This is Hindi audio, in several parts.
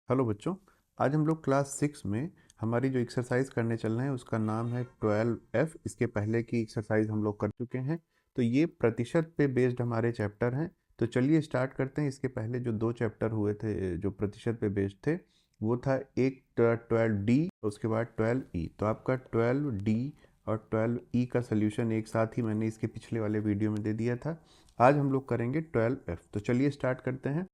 हेलो बच्चों। आज हम लोग क्लास 6 में हमारी जो एक्सरसाइज करने चल रहे हैं उसका नाम है 12F। इसके पहले की एक्सरसाइज हम लोग कर चुके हैं, तो ये प्रतिशत पे बेस्ड हमारे चैप्टर हैं। तो चलिए स्टार्ट करते हैं। इसके पहले जो दो चैप्टर हुए थे जो प्रतिशत पे बेस्ड थे, वो था एक 12D, उसके बाद 12E। तो आपका 12D और 12E का सोल्यूशन एक साथ ही मैंने इसके पिछले वाले वीडियो में दे दिया था। आज हम लोग करेंगे 12F। तो चलिए स्टार्ट करते हैं।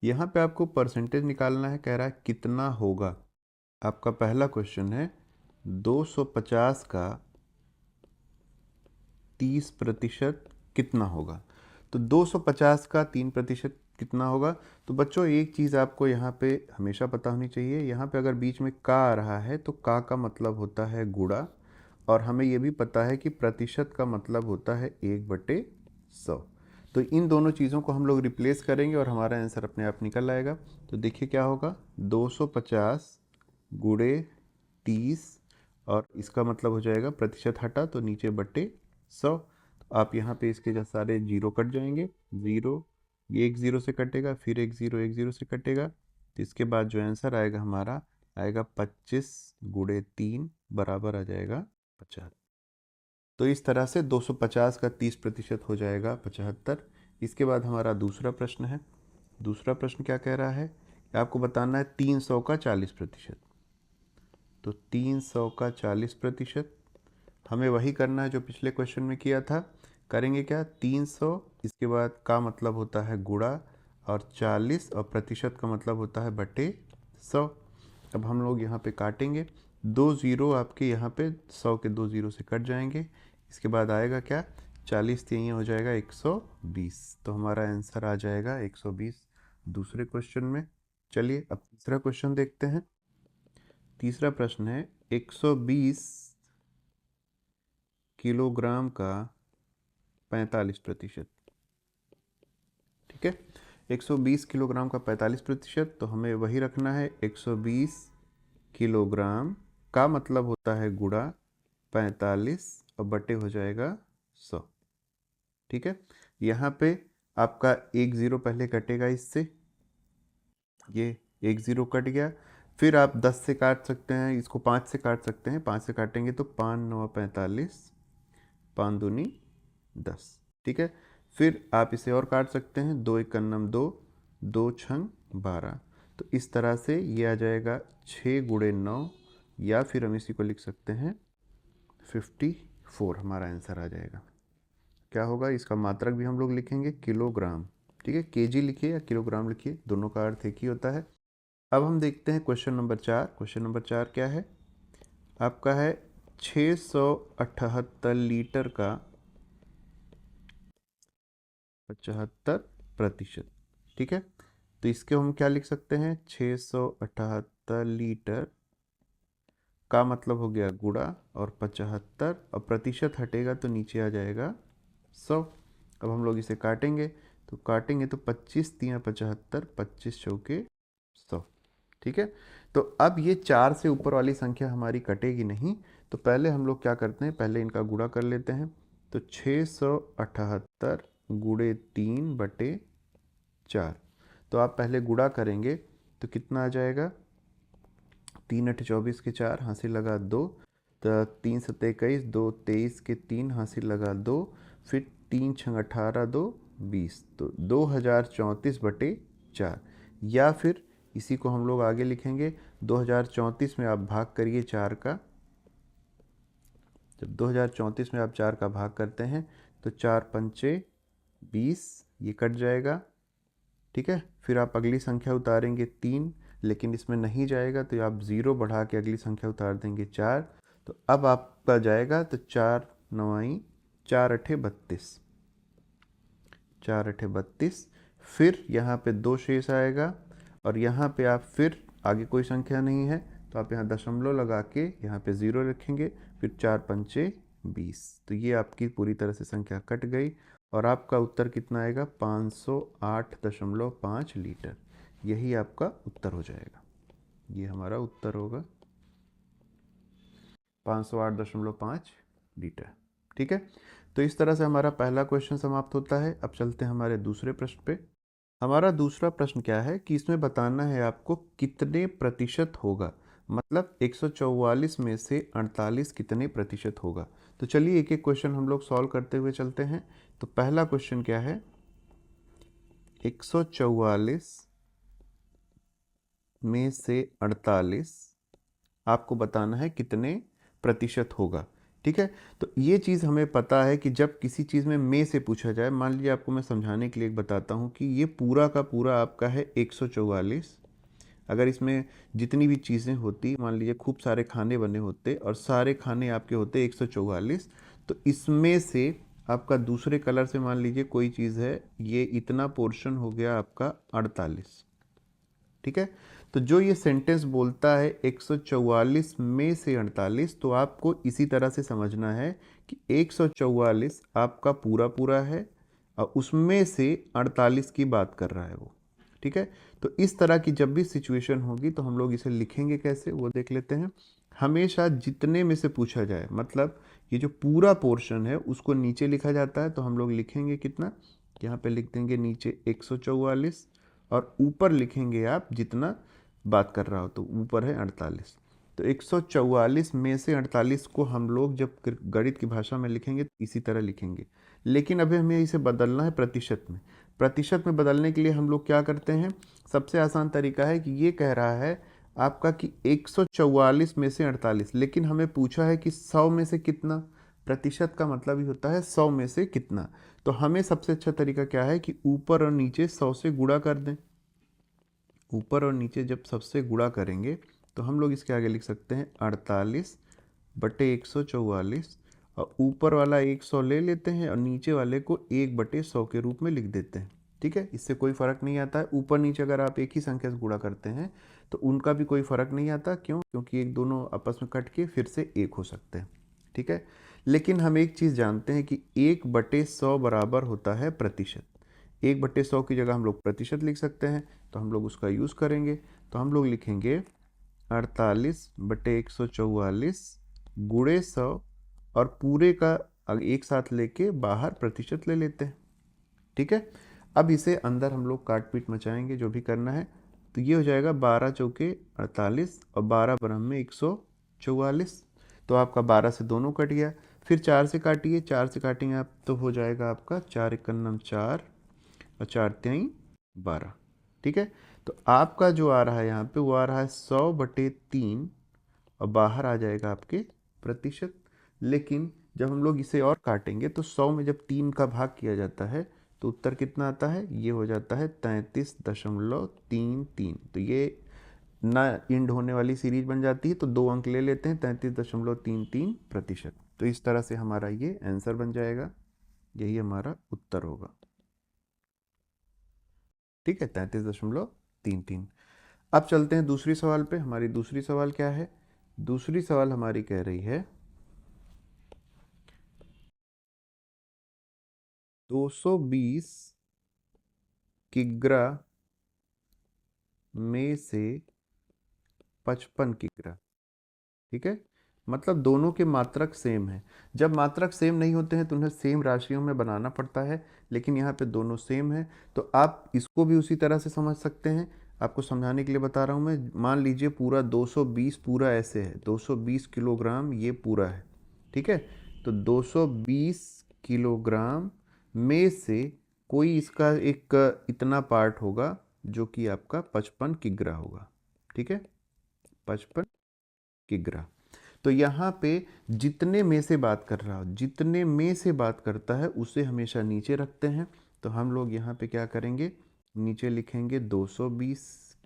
यहाँ पे आपको परसेंटेज निकालना है। कह रहा है कितना होगा। आपका पहला क्वेश्चन है 250 का 30% कितना होगा। तो 250 का 3% कितना होगा। तो बच्चों एक चीज़ आपको यहाँ पे हमेशा पता होनी चाहिए। यहाँ पे अगर बीच में का आ रहा है तो का मतलब होता है गुणा, और हमें ये भी पता है कि प्रतिशत का मतलब होता है 1/100। तो इन दोनों चीज़ों को हम लोग रिप्लेस करेंगे और हमारा आंसर अपने आप निकल आएगा। तो देखिए क्या होगा, 250 गुणे 30, और इसका मतलब हो जाएगा प्रतिशत हटा तो नीचे बटे 100। तो आप यहाँ पे इसके जो सारे जीरो कट जाएंगे, ज़ीरो, ये एक ज़ीरो से कटेगा, फिर एक ज़ीरो से कटेगा। तो इसके बाद जो आंसर आएगा हमारा आएगा 25 गुणे 3 बराबर आ जाएगा 75। तो इस तरह से 250 का 30% हो जाएगा 75। इसके बाद हमारा दूसरा प्रश्न है। दूसरा प्रश्न क्या कह रहा है कि आपको बताना है 300 का 40%। तो 300 का 40% हमें वही करना है जो पिछले क्वेश्चन में किया था। करेंगे क्या, 300, इसके बाद का मतलब होता है गुणा, और 40 और प्रतिशत का मतलब होता है बटे 100। अब हम लोग यहाँ पे काटेंगे, दो ज़ीरो आपके यहाँ पे 100 के दो ज़ीरो से कट जाएंगे। इसके बाद आएगा क्या, 40 तीन हो जाएगा 120। तो हमारा आंसर आ जाएगा 120 दूसरे क्वेश्चन में। चलिए अब तीसरा क्वेश्चन देखते हैं। तीसरा प्रश्न है 120 किलोग्राम का 45%। ठीक है, 120 किलोग्राम का 45%। तो हमें वही रखना है, 120 किलोग्राम का मतलब होता है गुणा 45 और बटे हो जाएगा 100। ठीक है, यहाँ पे आपका एक ज़ीरो पहले कटेगा, इससे ये एक ज़ीरो कट गया। फिर आप 10 से काट सकते हैं, इसको 5 से काट सकते हैं। 5 से काटेंगे तो 5 9 45, 5 दूनी 10। ठीक है, फिर आप इसे और काट सकते हैं, दो एक नम दो, दो छंग 12। तो इस तरह से ये आ जाएगा 6 गुणे 9, या फिर हम इसी को लिख सकते हैं 54। हमारा आंसर आ जाएगा। क्या होगा, इसका मात्रक भी हम लोग लिखेंगे किलोग्राम। ठीक है, केजी लिखिए या किलोग्राम लिखिए, दोनों का अर्थ एक ही होता है। अब हम देखते हैं क्वेश्चन नंबर 4। क्वेश्चन नंबर 4 क्या है आपका, है 678 लीटर का 75%। ठीक है, तो इसके हम क्या लिख सकते हैं, 678 लीटर का मतलब हो गया गुणा और 75, और प्रतिशत हटेगा तो नीचे आ जाएगा 100। अब हम लोग इसे काटेंगे, तो काटेंगे तो 25 तिया 75, 25 चौके 100। ठीक है, तो अब ये चार से ऊपर वाली संख्या हमारी कटेगी नहीं। तो पहले हम लोग क्या करते हैं, पहले इनका गुणा कर लेते हैं। तो 678 गुणे 3/4। तो आप पहले गुणा करेंगे तो कितना आ जाएगा, 3 8 24 के 4, हासिल लगा 2। तो 3 7 21, 2 23 के 3, हासिल लगा 2। फिर 3 6 18, 2 20। तो 2034/4। या फिर इसी को हम लोग आगे लिखेंगे, 2034 में आप भाग करिए 4 का। जब 2034 में आप 4 का भाग करते हैं तो 4 पंचे 20, ये कट जाएगा। ठीक है, फिर आप अगली संख्या उतारेंगे 3, लेकिन इसमें नहीं जाएगा तो आप ज़ीरो बढ़ा के अगली संख्या उतार देंगे 4। तो अब आपका जाएगा तो 4 9 4 8 32, 4 8 32। फिर यहाँ पे 2 शेष आएगा, और यहाँ पे आप फिर आगे कोई संख्या नहीं है तो आप यहाँ दशमलव लगा के यहाँ पे ज़ीरो रखेंगे। फिर 4 पंचे 20। तो ये आपकी पूरी तरह से संख्या कट गई, और आपका उत्तर कितना आएगा, 508.5 लीटर। यही आपका उत्तर हो जाएगा। ये हमारा उत्तर होगा 508.5 लीटर। ठीक है, तो इस तरह से हमारा पहला क्वेश्चन समाप्त होता है। अब चलते हैं हमारे दूसरे प्रश्न पे। हमारा दूसरा प्रश्न क्या है कि इसमें बताना है आपको कितने प्रतिशत होगा, मतलब 144 में से 48 कितने प्रतिशत होगा। तो चलिए एक एक क्वेश्चन हम लोग सॉल्व करते हुए चलते हैं। तो पहला क्वेश्चन क्या है, 144 में से 48 आपको बताना है कितने प्रतिशत होगा। ठीक है, तो ये चीज़ हमें पता है कि जब किसी चीज़ में से पूछा जाए, मान लीजिए आपको मैं समझाने के लिए एक बताता हूँ कि ये पूरा का पूरा आपका है 144। अगर इसमें जितनी भी चीज़ें होती, मान लीजिए खूब सारे खाने बने होते और सारे खाने आपके होते 144, तो इसमें से आपका दूसरे कलर से मान लीजिए कोई चीज़ है, ये इतना पोर्शन हो गया आपका 48। ठीक है, तो जो ये सेंटेंस बोलता है 144 में से 48, तो आपको इसी तरह से समझना है कि 144 आपका पूरा पूरा है और उसमें से 48 की बात कर रहा है वो। ठीक है, तो इस तरह की जब भी सिचुएशन होगी तो हम लोग इसे लिखेंगे कैसे, वो देख लेते हैं। हमेशा जितने में से पूछा जाए, मतलब ये जो पूरा पोर्शन है उसको नीचे लिखा जाता है, तो हम लोग लिखेंगे कितना, यहाँ पे लिख देंगे नीचे 144 और ऊपर लिखेंगे आप जितना बात कर रहा हो, तो ऊपर है 48। तो 144 में से 48 को हम लोग जब गणित की भाषा में लिखेंगे तो इसी तरह लिखेंगे, लेकिन अभी हमें इसे बदलना है प्रतिशत में। प्रतिशत में बदलने के लिए हम लोग क्या करते हैं, सबसे आसान तरीका है कि ये कह रहा है आपका कि 144 में से 48, लेकिन हमें पूछा है कि 100 में से कितना। प्रतिशत का मतलब ही होता है 100 में से कितना। तो हमें सबसे अच्छा तरीका क्या है कि ऊपर और नीचे 100 से गुणा कर दें। ऊपर और नीचे जब सबसे गुणा करेंगे तो हम लोग इसके आगे लिख सकते हैं 48 बटे 144, और ऊपर वाला 100 ले लेते हैं और नीचे वाले को 1 बटे 100 के रूप में लिख देते हैं। ठीक है, इससे कोई फ़र्क नहीं आता है। ऊपर नीचे अगर आप एक ही संख्या से गुणा करते हैं तो उनका भी कोई फ़र्क नहीं आता, क्यों, क्योंकि एक दोनों आपस में कट के फिर से एक हो सकते हैं। ठीक है, लेकिन हम एक चीज़ जानते हैं कि 1 बटे 100 बराबर होता है प्रतिशत। 1 बटे 100 की जगह हम लोग प्रतिशत लिख सकते हैं, तो हम लोग उसका यूज़ करेंगे। तो हम लोग लिखेंगे 48 बटे 144 गुणे 100, और पूरे का एक साथ लेके बाहर प्रतिशत ले लेते हैं। ठीक है, अब इसे अंदर हम लोग काट पीट मचाएंगे जो भी करना है। तो ये हो जाएगा 12 चौके 48 और 12 बरम में 144। तो आपका 12 से दोनों कट गया, फिर 4 से काटिए, 4 से काटेंगे आप तो हो जाएगा आपका 4 एकन्नम 4 और 4 त्याई 12। ठीक है, तो आपका जो आ रहा है यहाँ पे वो आ रहा है 100 बटे 3 और बाहर आ जाएगा आपके प्रतिशत। लेकिन जब हम लोग इसे और काटेंगे तो 100 में जब 3 का भाग किया जाता है तो उत्तर कितना आता है, ये हो जाता है 33.33। तो ये ना इंड होने वाली सीरीज बन जाती है, तो 2 अंक ले लेते हैं, 33.33%। तो इस तरह से हमारा ये आंसर बन जाएगा, यही हमारा उत्तर होगा। ठीक है, 33.33। अब चलते हैं दूसरी सवाल पे। हमारी दूसरी सवाल क्या है, दूसरी सवाल हमारी कह रही है 220 किग्रा में से 55 किग्रा। ठीक है, मतलब दोनों के मात्रक सेम है। जब मात्रक सेम नहीं होते हैं तो उन्हें सेम राशियों में बनाना पड़ता है, लेकिन यहाँ पे दोनों सेम है, तो आप इसको भी उसी तरह से समझ सकते हैं। आपको समझाने के लिए बता रहा हूँ मैं। मान लीजिए पूरा 220 पूरा ऐसे है, 220 किलोग्राम ये पूरा है। ठीक है, तो 220 किलोग्राम में से कोई इसका एक इतना पार्ट होगा जो कि आपका 55 किग्रा होगा। ठीक है, 55 किग्रा। तो यहाँ पे जितने में से बात कर रहा हो, जितने में से बात करता है उसे हमेशा नीचे रखते हैं। तो हम लोग यहाँ पे क्या करेंगे, नीचे लिखेंगे 220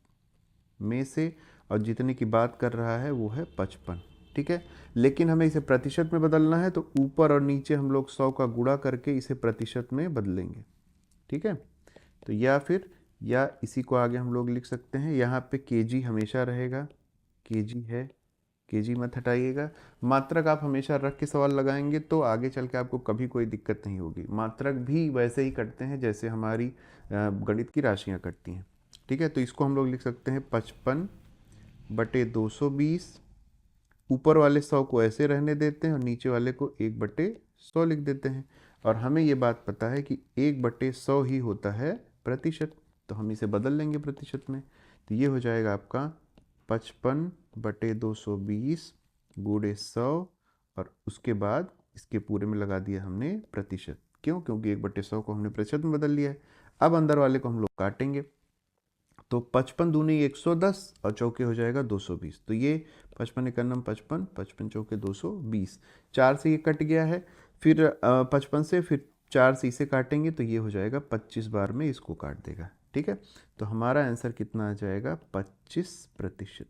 में से, और जितने की बात कर रहा है वो है 55। ठीक है, लेकिन हमें इसे प्रतिशत में बदलना है, तो ऊपर और नीचे हम लोग 100 का गुणा करके इसे प्रतिशत में बदलेंगे। ठीक है, तो या इसी को आगे हम लोग लिख सकते हैं, यहाँ पे केजी हमेशा रहेगा, केजी है, केजी मत हटाइएगा। मात्रक आप हमेशा रख के सवाल लगाएंगे तो आगे चल के आपको कभी कोई दिक्कत नहीं होगी। मात्रक भी वैसे ही कटते हैं जैसे हमारी गणित की राशियाँ कटती हैं। ठीक है, तो इसको हम लोग लिख सकते हैं 55 बटे 220। ऊपर वाले 100 को ऐसे रहने देते हैं और नीचे वाले को 1 बटे 100 लिख देते हैं। और हमें ये बात पता है कि 1 बटे 100 ही होता है प्रतिशत। तो हम इसे बदल लेंगे प्रतिशत में। तो ये हो जाएगा आपका 55/220 गुणे 100 और उसके बाद इसके पूरे में लगा दिया हमने प्रतिशत। क्यों? क्योंकि 1/100 को हमने प्रतिशत में बदल लिया है। अब अंदर वाले को हम लोग काटेंगे, तो 55 दूनी 110 और चौके हो जाएगा 220। तो ये 55 एक नम 55, 55 चौके 220, 4 से ये कट गया है। फिर 55 से फिर 4 से इसे काटेंगे तो ये हो जाएगा 25 बार में इसको काट देगा। ठीक है, तो हमारा आंसर कितना आ जाएगा? 25%।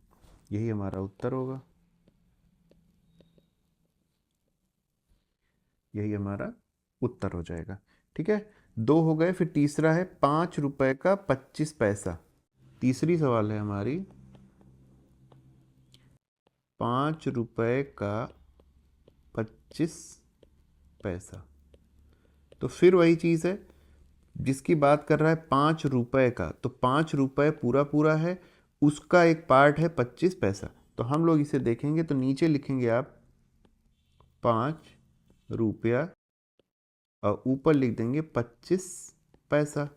यही हमारा उत्तर होगा, यही हमारा उत्तर हो जाएगा। ठीक है, 2 हो गए। फिर तीसरा है 5 रुपए का 25 पैसा। तीसरी सवाल है हमारी 5 रुपए का 25 पैसा। तो फिर वही चीज़ है जिसकी बात कर रहा है 5 रुपए का, तो 5 रुपए पूरा पूरा है, उसका एक पार्ट है 25 पैसा। तो हम लोग इसे देखेंगे तो नीचे लिखेंगे आप 5 रुपया और ऊपर लिख देंगे 25 पैसा।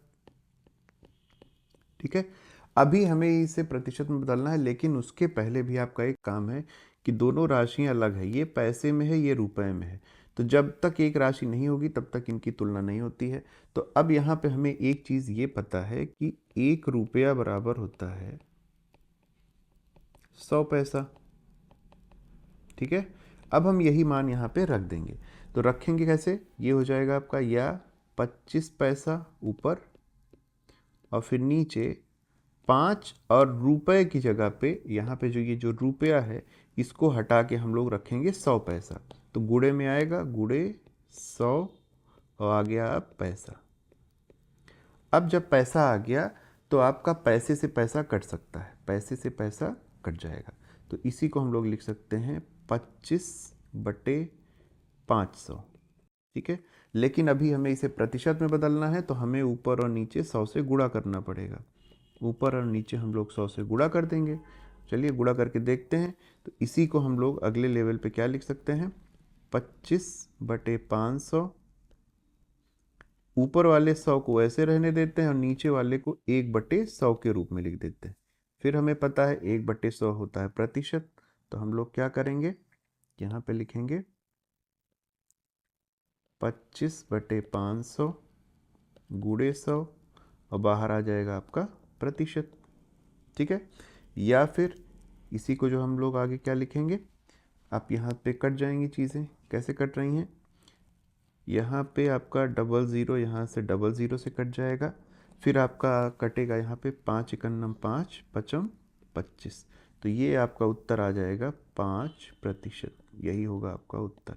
ठीक है, अभी हमें इसे प्रतिशत में बदलना है, लेकिन उसके पहले भी आपका एक काम है कि दोनों राशियां अलग है, ये पैसे में है, ये रुपए में है। तो जब तक एक राशि नहीं होगी तब तक इनकी तुलना नहीं होती है। तो अब यहाँ पे हमें एक चीज़ ये पता है कि 1 रुपया बराबर होता है 100 पैसा। ठीक है, अब हम यही मान यहाँ पे रख देंगे। तो रखेंगे कैसे? ये हो जाएगा आपका या 25 पैसा ऊपर और फिर नीचे 5 और रुपए की जगह पे यहाँ पे जो ये जो रुपया है इसको हटा के हम लोग रखेंगे 100 पैसा। तो गुणे में आएगा, गुणे 100 और आ गया अब पैसा। अब जब पैसा आ गया तो आपका पैसे से पैसा कट सकता है, पैसे से पैसा कट जाएगा। तो इसी को हम लोग लिख सकते हैं 25/500। ठीक है, लेकिन अभी हमें इसे प्रतिशत में बदलना है तो हमें ऊपर और नीचे 100 से गुणा करना पड़ेगा। ऊपर और नीचे हम लोग 100 से गुणा कर देंगे। चलिए गुणा करके देखते हैं। तो इसी को हम लोग अगले लेवल पे क्या लिख सकते हैं? 25/500। ऊपर वाले 100 को ऐसे रहने देते हैं और नीचे वाले को 1/100 के रूप में लिख देते हैं। फिर हमें पता है 1/100 होता है प्रतिशत। तो हम लोग क्या करेंगे? यहाँ पे लिखेंगे 25/500 गुणे 100 और बाहर आ जाएगा आपका प्रतिशत। ठीक है, या फिर इसी को जो हम लोग आगे क्या लिखेंगे, आप यहाँ पे कट जाएंगी चीज़ें। कैसे कट रही हैं? यहाँ पे आपका 00 यहाँ से 00 से कट जाएगा। फिर आपका कटेगा यहाँ पे 5 एकन्नम 5 पचम 25। तो ये आपका उत्तर आ जाएगा 5%। यही होगा आपका उत्तर।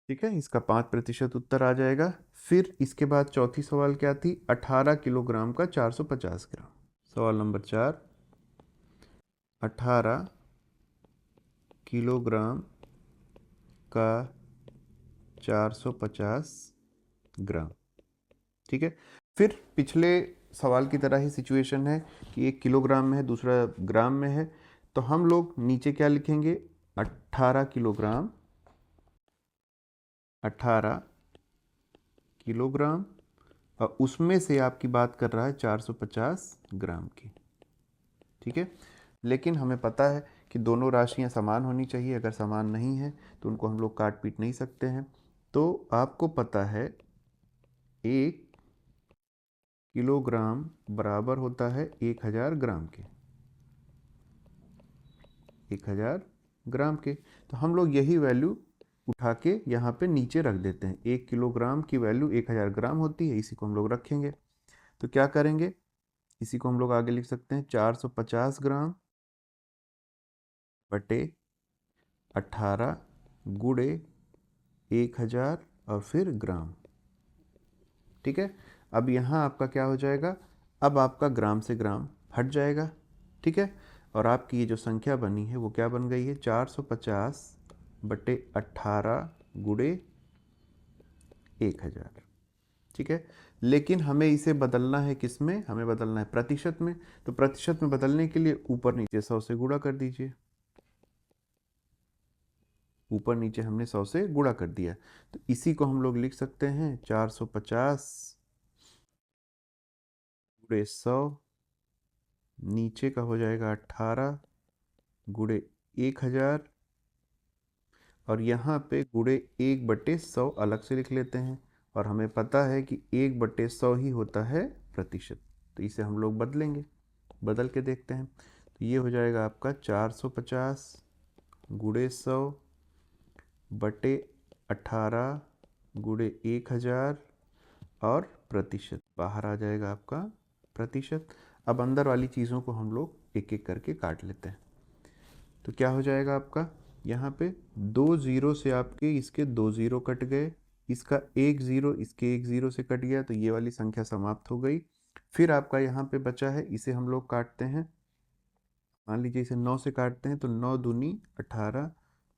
ठीक है, इसका 5% उत्तर आ जाएगा। फिर इसके बाद चौथी सवाल क्या थी? 18 किलोग्राम का 450 ग्राम। सवाल नंबर 4, 18 किलोग्राम का 450 ग्राम। ठीक है, फिर पिछले सवाल की तरह ही सिचुएशन है कि एक किलोग्राम में है, दूसरा ग्राम में है। तो हम लोग नीचे क्या लिखेंगे? 18 किलोग्राम, 18 किलोग्राम और उसमें से आपकी बात कर रहा है 450 ग्राम की। ठीक है, लेकिन हमें पता है कि दोनों राशियां समान होनी चाहिए। अगर समान नहीं है तो उनको हम लोग काट पीट नहीं सकते हैं। तो आपको पता है 1 किलोग्राम बराबर होता है 1000 ग्राम के, 1000 ग्राम के। तो हम लोग यही वैल्यू उठा के यहाँ पे नीचे रख देते हैं। 1 किलोग्राम की वैल्यू 1000 ग्राम होती है, इसी को हम लोग रखेंगे। तो क्या करेंगे? इसी को हम लोग आगे लिख सकते हैं 450 ग्राम बटे 18 गुणे 1000 और फिर ग्राम। ठीक है, अब यहाँ आपका क्या हो जाएगा? अब आपका ग्राम से ग्राम हट जाएगा। ठीक है, और आपकी ये जो संख्या बनी है वो क्या बन गई है? 450/18 गुणे 1000। ठीक है, लेकिन हमें इसे बदलना है किस में? हमें बदलना है प्रतिशत में। तो प्रतिशत में बदलने के लिए ऊपर नीचे 100 से गुणा कर दीजिए। ऊपर नीचे हमने 100 से गुणा कर दिया, तो इसी को हम लोग लिख सकते हैं 450 गुणे 100, नीचे का हो जाएगा 18 गुणे 1000, और यहाँ पे गुणे 1/100 अलग से लिख लेते हैं, और हमें पता है कि 1/100 ही होता है प्रतिशत, तो इसे हम लोग बदलेंगे, बदल के देखते हैं। तो ये हो जाएगा आपका 450 गुणे 100 बटे 18 गुणे 1000 और प्रतिशत, बाहर आ जाएगा आपका प्रतिशत। अब अंदर वाली चीज़ों को हम लोग एक एक करके काट लेते हैं। तो क्या हो जाएगा आपका, यहाँ पे 2 ज़ीरो से आपके इसके 2 ज़ीरो कट गए, इसका 1 ज़ीरो इसके 1 ज़ीरो से कट गया, तो ये वाली संख्या समाप्त हो गई। फिर आपका यहाँ पे बचा है, इसे हम लोग काटते हैं। मान लीजिए इसे 9 से काटते हैं, तो 9 दूनी 18,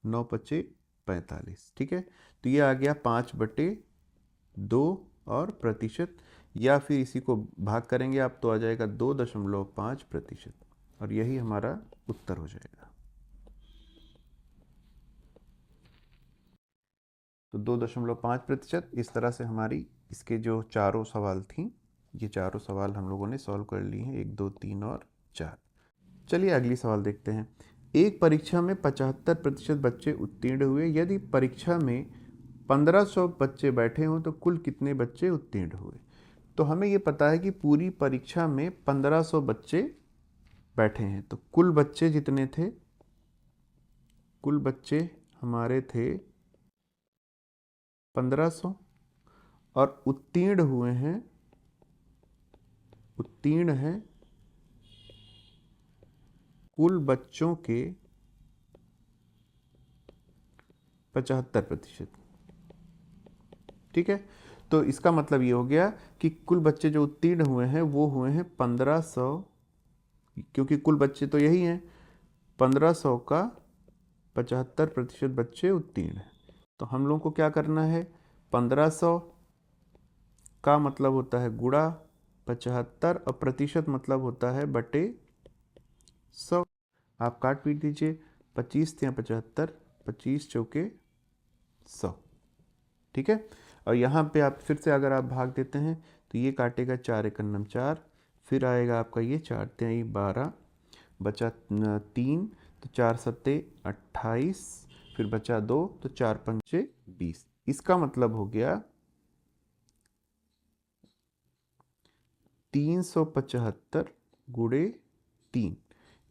9 पचे 45, ठीक है। तो ये आ गया 5/2 और प्रतिशत, या फिर इसी को भाग करेंगे आप तो आ जाएगा 2.5%, और यही हमारा उत्तर हो जाएगा। तो 2.5%। इस तरह से हमारी इसके जो चारों सवाल थी, ये चारों सवाल हम लोगों ने सॉल्व कर लिए हैं, 1 2 3 और 4। चलिए अगली सवाल देखते हैं। एक परीक्षा में 75% बच्चे उत्तीर्ण हुए, यदि परीक्षा में 1500 बच्चे बैठे हों तो कुल कितने बच्चे उत्तीर्ण हुए। तो हमें ये पता है कि पूरी परीक्षा में 1500 बच्चे बैठे हैं, तो कुल बच्चे जितने थे, कुल बच्चे हमारे थे 1500, और उत्तीर्ण हुए हैं, उत्तीर्ण हैं कुल बच्चों के 75%, ठीक है। तो इसका मतलब ये हो गया कि कुल बच्चे जो उत्तीर्ण हुए हैं वो हुए हैं 1500, क्योंकि कुल बच्चे तो यही हैं, 1500 का 75% बच्चे उत्तीर्ण हैं। तो हम लोगों को क्या करना है, 1500 का मतलब होता है गुणा 75, और प्रतिशत मतलब होता है बटे 100। आप काट पीट दीजिए, 25 या 75, 25 चौके 100, ठीक है। और यहाँ पे आप फिर से अगर आप भाग देते हैं तो ये काटेगा 4 एकम 4, फिर आएगा आपका ये 4 तिहाई 12, बचा 3, तो 4 सत्ते 28, फिर बचा 2, तो 4 पंचे 20। इसका मतलब हो गया 375 गुणे 3,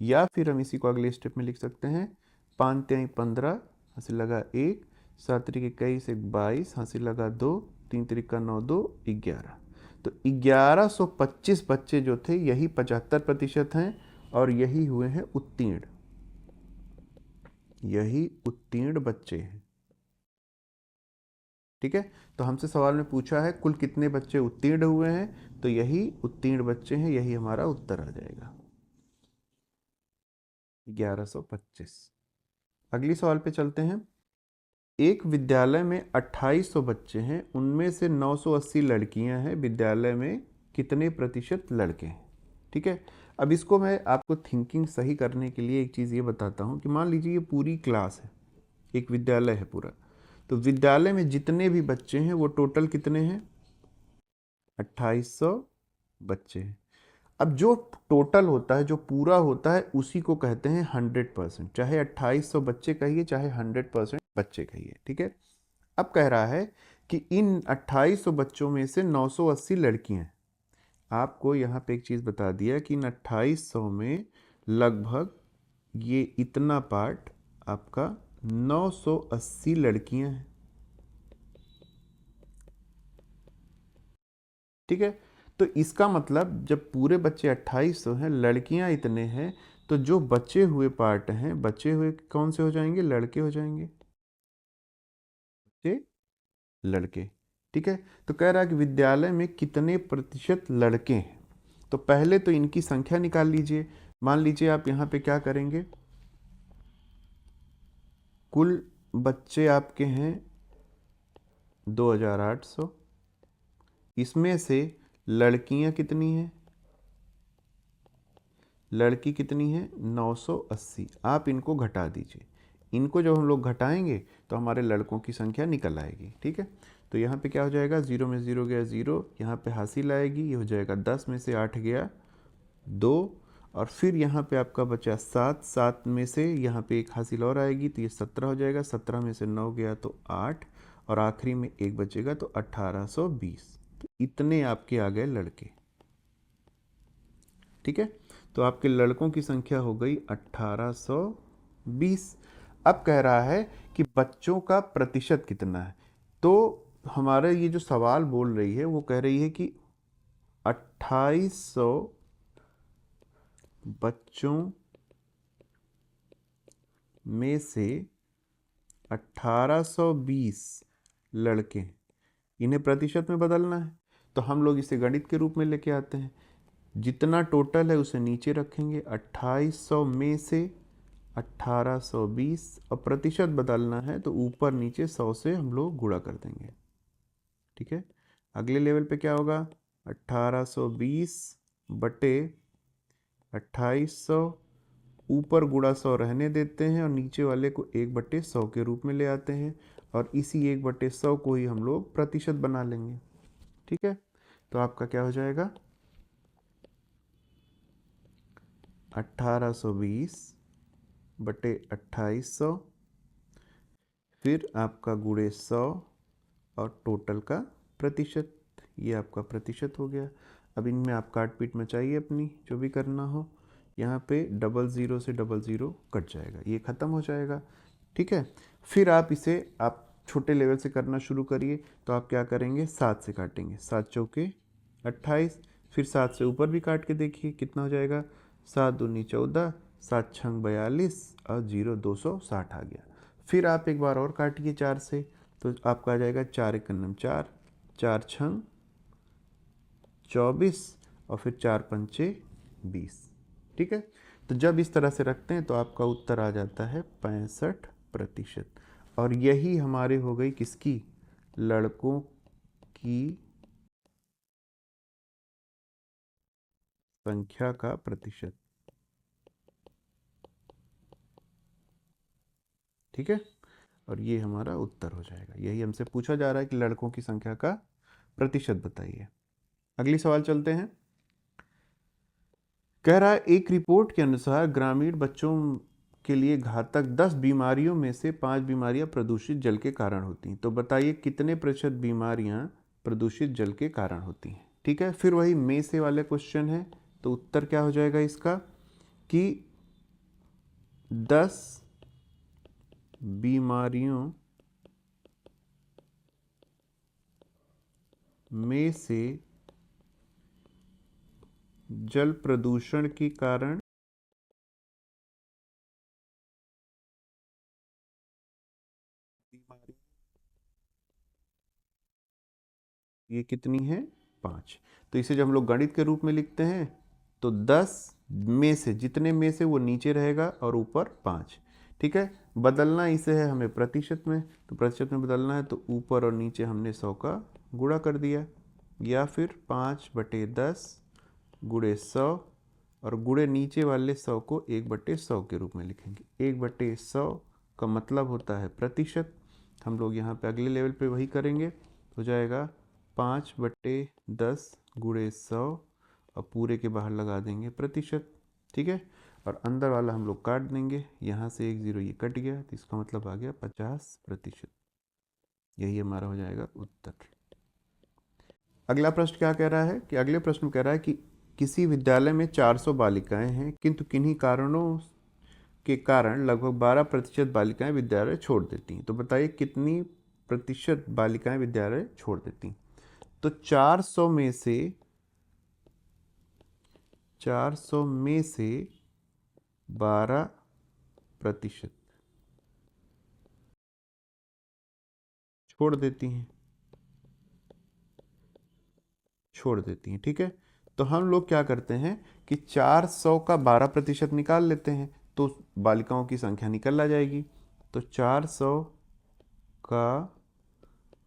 या फिर हम इसी को अगले स्टेप में लिख सकते हैं, 5 तिहाई 15, हासिल लगा 1, 7 त्रिक 21 1 22, हासिल लगा 2, 3 त्रिक 9 2 11। तो 1125 बच्चे जो थे यही 75% हैं, और यही हुए हैं उत्तीर्ण, यही उत्तीर्ण बच्चे हैं, ठीक है। तो हमसे सवाल में पूछा है कुल कितने बच्चे उत्तीर्ण हुए हैं, तो यही उत्तीर्ण बच्चे हैं, यही हमारा उत्तर आ जाएगा 1125। अगली सवाल पे चलते हैं। एक विद्यालय में 2800 बच्चे हैं, उनमें से 980 लड़कियां हैं, विद्यालय में कितने प्रतिशत लड़के हैं, ठीक है। अब इसको मैं आपको थिंकिंग सही करने के लिए एक चीज़ ये बताता हूँ कि मान लीजिए ये पूरी क्लास है, एक विद्यालय है पूरा, तो विद्यालय में जितने भी बच्चे हैं वो टोटल कितने हैं, 2800 बच्चे हैं। अब जो टोटल होता है, जो पूरा होता है, उसी को कहते हैं 100%, चाहे 2800 बच्चे कहिए चाहे 100% बच्चे कहिए, ठीक है। अब कह रहा है कि इन 2800 बच्चों में से 980 लड़कियां हैं। आपको यहाँ पे एक चीज़ बता दिया कि इन 2800 में लगभग ये इतना पार्ट आपका 980 लड़कियां हैं, ठीक है। तो इसका मतलब जब पूरे बच्चे 2800 हैं, लड़कियां इतने हैं, तो जो बचे हुए पार्ट हैं, बचे हुए कौन से हो जाएंगे, लड़के हो जाएंगे, बच्चे लड़के, ठीक है। तो कह रहा है कि विद्यालय में कितने प्रतिशत लड़के हैं। तो पहले तो इनकी संख्या निकाल लीजिए। मान लीजिए आप यहाँ पे क्या करेंगे, कुल बच्चे आपके हैं 2800, इसमें से लड़कियां कितनी हैं, लड़की कितनी है 980, आप इनको घटा दीजिए, इनको जब हम लोग घटाएंगे तो हमारे लड़कों की संख्या निकल आएगी। ठीक है, तो यहाँ पे क्या हो जाएगा, 0 में 0 गया 0, यहाँ पे हासिल आएगी, ये हो जाएगा 10 में से 8 गया 2, और फिर यहाँ पे आपका बचा 7, 7 में से यहाँ पे एक हासिल और आएगी तो ये 17 हो जाएगा, 17 में से 9 गया तो 8, और आखिरी में एक बचेगा तो 1820। तो इतने आपके आ गए लड़के। ठीक है, तो आपके लड़कों की संख्या हो गई 1820। अब कह रहा है कि बच्चों का प्रतिशत कितना है। तो हमारे ये जो सवाल बोल रही है वो कह रही है कि 2800 बच्चों में से 1820 लड़के, इन्हें प्रतिशत में बदलना है। तो हम लोग इसे गणित के रूप में लेके आते हैं, जितना टोटल है उसे नीचे रखेंगे, 2800 में से 1820, और प्रतिशत बदलना है तो ऊपर नीचे 100 से हम लोग गुणा कर देंगे। ठीक है, अगले लेवल पे क्या होगा, 1820 बटे 2800, ऊपर गुणा 100 रहने देते हैं और नीचे वाले को 1/100 के रूप में ले आते हैं, और इसी 1/100 को ही हम लोग प्रतिशत बना लेंगे। ठीक है, तो आपका क्या हो जाएगा, 1820 बटे 2800, फिर आपका गुणे 100 और टोटल का प्रतिशत, ये आपका प्रतिशत हो गया। अब इनमें आप काट पीट मचाइए अपनी, जो भी करना हो। यहाँ पे 00 से 00 कट जाएगा, ये ख़त्म हो जाएगा। ठीक है, फिर आप इसे आप छोटे लेवल से करना शुरू करिए। तो आप क्या करेंगे, 7 से काटेंगे, 7 चौके 28, फिर 7 से ऊपर भी काट के देखिए कितना हो जाएगा, 7 दूनी 14, 7 छंग 42 और 0 260 आ गया। फिर आप एक बार और काटिए 4 से, तो आपका आ जाएगा 4 एकन्नम 4, 4 छंग 24 और फिर 4 पंचे 20। ठीक है, तो जब इस तरह से रखते हैं तो आपका उत्तर आ जाता है 65%। और यही हमारे हो गई किसकी, लड़कों की संख्या का प्रतिशत। ठीक है, और ये हमारा उत्तर हो जाएगा। यही हमसे पूछा जा रहा है कि लड़कों की संख्या का प्रतिशत बताइए। अगली सवाल चलते हैं। कह रहा है एक रिपोर्ट के अनुसार ग्रामीण बच्चों के लिए घातक 10 बीमारियों में से 5 बीमारियां प्रदूषित जल के कारण होती हैं। तो बताइए कितने प्रतिशत बीमारियां प्रदूषित जल के कारण होती हैं। ठीक है, फिर वही में से वाले क्वेश्चन है, तो उत्तर क्या हो जाएगा इसका कि 10 बीमारियों में से जल प्रदूषण के कारण बीमारी, ये कितनी है, 5। तो इसे जब हम लोग गणित के रूप में लिखते हैं तो 10 में से, जितने में से वो नीचे रहेगा और ऊपर 5। ठीक है, बदलना इसे है हमें प्रतिशत में, तो प्रतिशत में बदलना है तो ऊपर और नीचे हमने 100 का गुणा कर दिया, या फिर 5/10 गुणे 100, और गुणे नीचे वाले 100 को 1/100 के रूप में लिखेंगे। 1/100 का मतलब होता है प्रतिशत। हम लोग यहाँ पे अगले लेवल पे वही करेंगे, हो जाएगा 5/10 गुणे 100, और पूरे के बाहर लगा देंगे प्रतिशत। ठीक है, और अंदर वाला हम लोग काट देंगे, यहाँ से 1 0 ये कट गया, तो इसका मतलब आ गया 50%। यही हमारा हो जाएगा उत्तर। अगला प्रश्न क्या कह रहा है कि अगले प्रश्न कह रहा है कि किसी विद्यालय में 400 बालिकाएं हैं, किंतु किन्हीं कारणों के कारण लगभग 12% बालिकाएं विद्यालय छोड़ देती हैं। तो बताइए कितनी प्रतिशत बालिकाएं विद्यालय छोड़ देती हैं। तो 400 में से 12% छोड़ देती हैं, छोड़ देती हैं। ठीक है, तो हम लोग क्या करते हैं कि 400 का 12% निकाल लेते हैं, तो बालिकाओं की संख्या निकल आ जाएगी। तो 400 का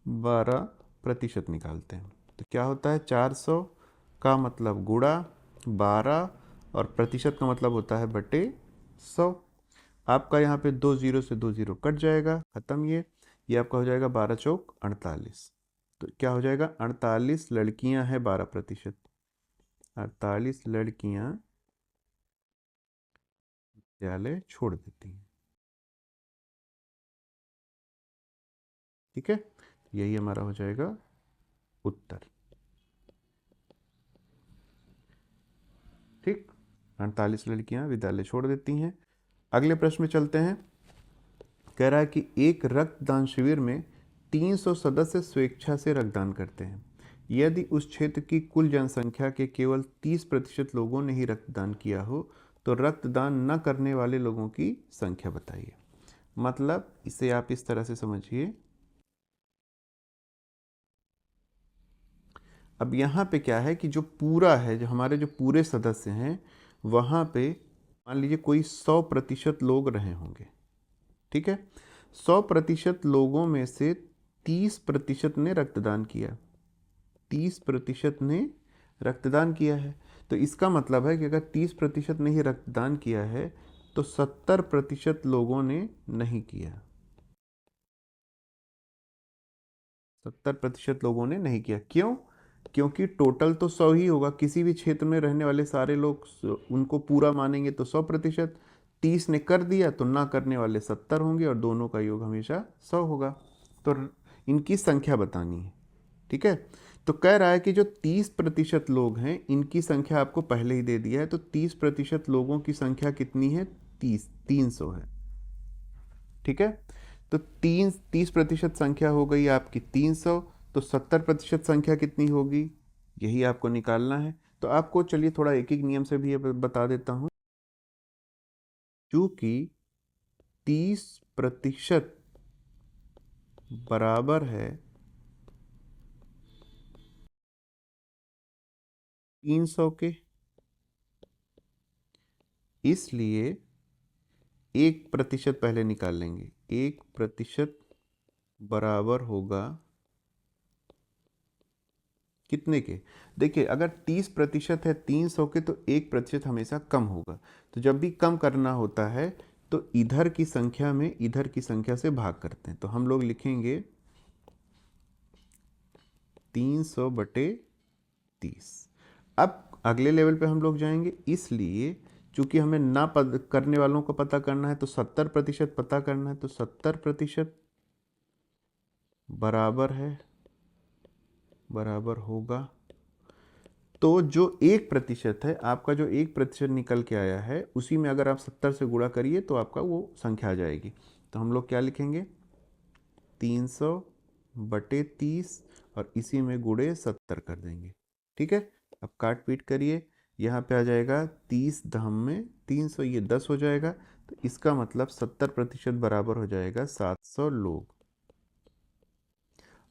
12% निकालते हैं, तो क्या होता है, 400 का मतलब गुणा 12 और प्रतिशत का मतलब होता है बटे 100। आपका यहाँ पे 2 0 से 2 0 कट जाएगा, ख़त्म। ये आपका हो जाएगा 12 चौक 48। तो क्या हो जाएगा, 48 लड़कियां हैं 12%, 48 लड़कियां विद्यालय छोड़ देती हैं। ठीक है, यही हमारा हो जाएगा उत्तर। ठीक, 48 लड़कियां विद्यालय छोड़ देती हैं। अगले प्रश्न में चलते हैं। कह रहा है कि एक रक्तदान शिविर में 300 सदस्य स्वेच्छा से रक्तदान करते हैं। यदि उस क्षेत्र की कुल जनसंख्या के केवल 30% लोगों ने ही रक्तदान किया हो तो रक्तदान न करने वाले लोगों की संख्या बताइए। मतलब इसे आप इस तरह से समझिए। अब यहाँ पे क्या है कि जो पूरा है, जो हमारे जो पूरे सदस्य हैं, वहाँ पे मान लीजिए कोई 100% लोग रहे होंगे। ठीक है, 100% लोगों में से 30% ने रक्तदान किया, 30% ने रक्तदान किया है। तो इसका मतलब है कि अगर 30% ने ही रक्तदान किया है तो 70% लोगों ने नहीं किया, 70% लोगों ने नहीं किया। क्यों? क्योंकि टोटल तो 100 ही होगा, किसी भी क्षेत्र में रहने वाले सारे लोग उनको पूरा मानेंगे तो 100%। 30 ने कर दिया तो ना करने वाले 70 होंगे और दोनों का योग हमेशा 100 होगा। तो इनकी संख्या बतानी है। ठीक है, तो कह रहा है कि जो 30% लोग हैं इनकी संख्या आपको पहले ही दे दिया है। तो 30% लोगों की संख्या कितनी है, 300 है। ठीक है, तो 30% संख्या हो गई आपकी 300। तो 70% संख्या कितनी होगी, यही आपको निकालना है। तो आपको चलिए थोड़ा एक एक नियम से भी बता देता हूं। चूंकि 30% बराबर है 300 के, इसलिए 1% पहले निकाल लेंगे। 1% बराबर होगा कितने के, देखिए अगर 30% है 300 के तो 1% हमेशा कम होगा। तो जब भी कम करना होता है तो इधर की संख्या में इधर की संख्या से भाग करते हैं। तो हम लोग लिखेंगे 300/30। अब अगले लेवल पे हम लोग जाएंगे, इसलिए चूंकि हमें ना करने वालों को पता करना है तो 70% पता करना है। तो 70% बराबर होगा, तो जो 1% है आपका, जो 1% निकल के आया है उसी में अगर आप 70 से गुणा करिए तो आपका वो संख्या आ जाएगी। तो हम लोग क्या लिखेंगे, 300/30 और इसी में गुणे 70 कर देंगे। ठीक है, अब काट पीट करिए, यहाँ पे आ जाएगा 30 दहम में 300, ये 10 हो जाएगा। तो इसका मतलब 70% बराबर हो जाएगा 700 लोग।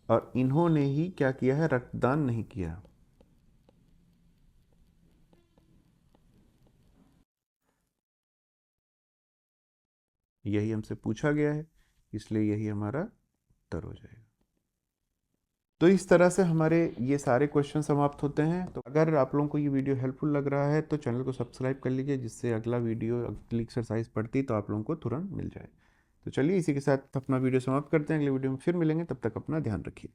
और इन्होंने ही क्या किया है, रक्तदान नहीं किया। यही हमसे पूछा गया है, इसलिए यही हमारा उत्तर हो जाएगा। तो इस तरह से हमारे ये सारे क्वेश्चन समाप्त होते हैं। तो अगर आप लोगों को ये वीडियो हेल्पफुल लग रहा है तो चैनल को सब्सक्राइब कर लीजिए, जिससे अगला वीडियो, अगली एक्सरसाइज पढ़ती तो आप लोगों को तुरंत मिल जाए। तो चलिए इसी के साथ अपना वीडियो समाप्त करते हैं, अगले वीडियो में फिर मिलेंगे, तब तक अपना ध्यान रखिए।